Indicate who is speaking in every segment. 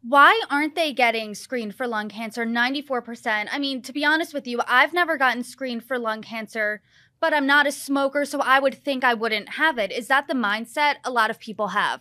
Speaker 1: Why aren't they getting screened for lung cancer? 94%. I mean, to be honest with you, I've never gotten screened for lung cancer, but I'm not a smoker, so I would think I wouldn't have it. Is that the mindset a lot of people have?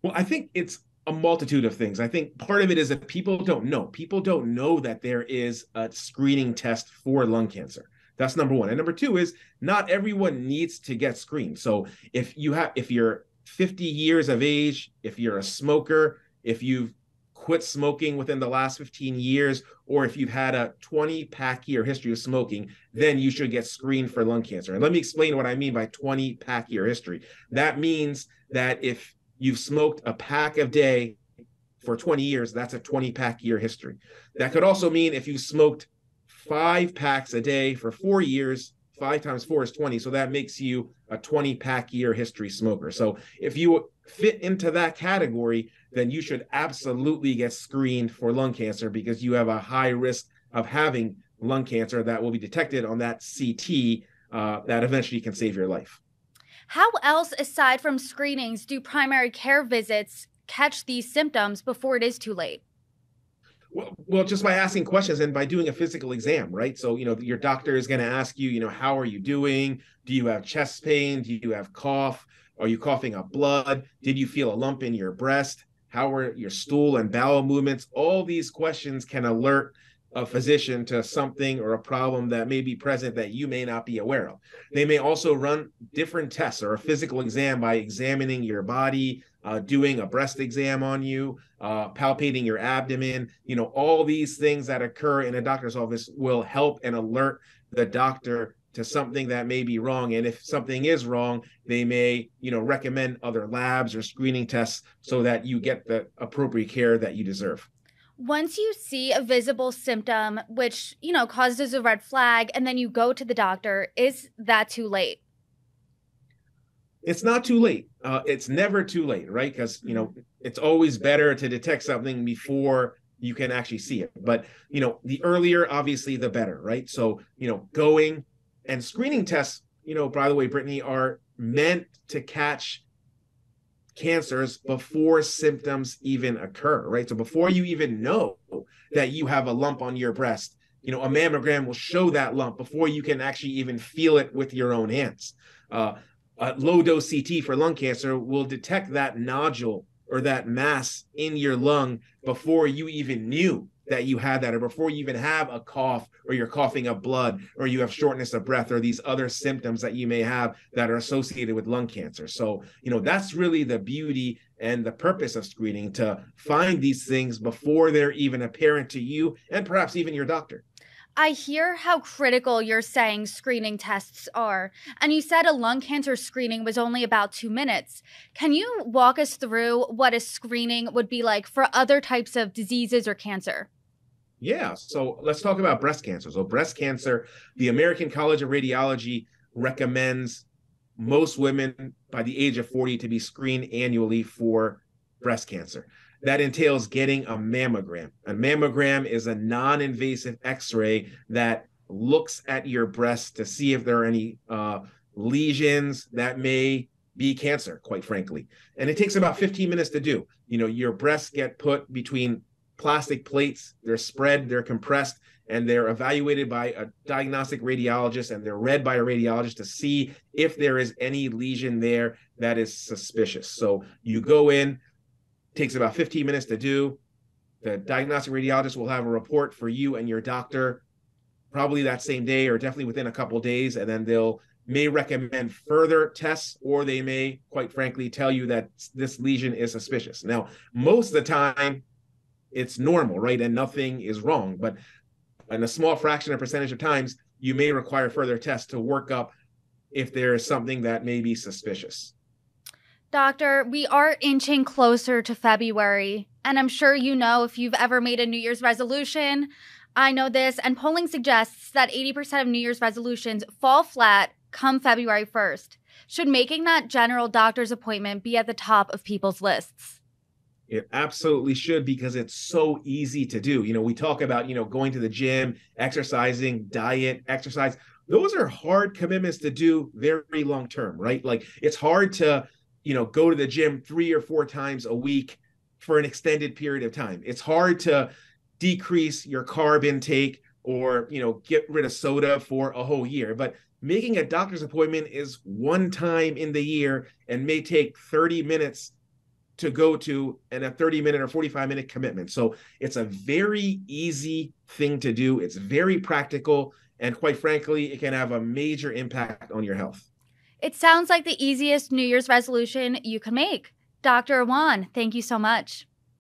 Speaker 2: Well, I think it's a multitude of things. I think part of it is that people don't know. People don't know that there is a screening test for lung cancer. That's number one. And number two is not everyone needs to get screened. So if you're 50 years of age, if you're a smoker, if you've quit smoking within the last 15 years, or if you've had a 20 pack year history of smoking, then you should get screened for lung cancer. And let me explain what I mean by 20 pack year history. That means that if you've smoked a pack a day for 20 years, that's a 20 pack year history. That could also mean if you smoked 5 packs a day for 4 years, 5 times 4 is 20. So that makes you a 20 pack year history smoker. So if you fit into that category, then you should absolutely get screened for lung cancer because you have a high risk of having lung cancer that will be detected on that CT that eventually can save your life.
Speaker 1: How else, aside from screenings, do primary care visits catch these symptoms before it is too late?
Speaker 2: Well, just by asking questions and by doing a physical exam, right? So, your doctor is going to ask you, how are you doing? Do you have chest pain? Do you have cough? Are you coughing up blood? Did you feel a lump in your breast? How are your stool and bowel movements? All these questions can alert a physician to something or a problem that may be present that you may not be aware of. They may also run different tests or a physical exam by examining your body, doing a breast exam on you, palpating your abdomen. All these things that occur in a doctor's office will help and alert the doctor to something that may be wrong. And if something is wrong, they may, recommend other labs or screening tests so that you get the appropriate care that you deserve.
Speaker 1: Once you see a visible symptom, which, causes a red flag, and then you go to the doctor, is that too late?
Speaker 2: It's not too late. It's never too late, right? Because, it's always better to detect something before you can actually see it. But, the earlier, obviously, the better, right? So, going and screening tests, by the way, Brittany, are meant to catch cancers before symptoms even occur, right? So before you even know that you have a lump on your breast, a mammogram will show that lump before you can actually even feel it with your own hands. A low dose CT for lung cancer will detect that nodule or that mass in your lung before you even knew that you had that, or before you even have a cough, or you're coughing up blood, or you have shortness of breath, or these other symptoms that you may have that are associated with lung cancer. So, that's really the beauty and the purpose of screening, to find these things before they're even apparent to you and perhaps even your doctor.
Speaker 1: I hear how critical you're saying screening tests are. And you said a lung cancer screening was only about 2 minutes. Can you walk us through what a screening would be like for other types of diseases or cancer?
Speaker 2: Yeah, so let's talk about breast cancer. So breast cancer, the American College of Radiology recommends most women by the age of 40 to be screened annually for breast cancer. That entails getting a mammogram. A mammogram is a non-invasive x-ray that looks at your breast to see if there are any lesions that may be cancer, quite frankly. And it takes about 15 minutes to do. Your breasts get put between plastic plates, they're spread, they're compressed, and they're evaluated by a diagnostic radiologist, and they're read by a radiologist to see if there is any lesion there that is suspicious. So you go in, takes about 15 minutes to do. The diagnostic radiologist will have a report for you and your doctor probably that same day, or definitely within a couple of days, and then they'll may recommend further tests, or they may, quite frankly, tell you that this lesion is suspicious. Now, most of the time, it's normal, right? And nothing is wrong. But in a small fraction of percentage of times, you may require further tests to work up if there is something that may be suspicious.
Speaker 1: Doctor, we are inching closer to February, and I'm sure you know if you've ever made a New Year's resolution. I know this, and polling suggests that 80% of New Year's resolutions fall flat come February 1st. Should making that general doctor's appointment be at the top of people's lists?
Speaker 2: It absolutely should, because it's so easy to do. We talk about, going to the gym, exercising, diet, exercise. Those are hard commitments to do very long term, right? Like, it's hard to, go to the gym 3 or 4 times a week for an extended period of time. It's hard to decrease your carb intake or, get rid of soda for a whole year. But making a doctor's appointment is one time in the year and may take 30 minutes to go to, and a 30-minute or 45-minute commitment. So it's a very easy thing to do. It's very practical. And quite frankly, it can have a major impact on your health.
Speaker 1: It sounds like the easiest New Year's resolution you can make. Dr. Awan, thank you so much.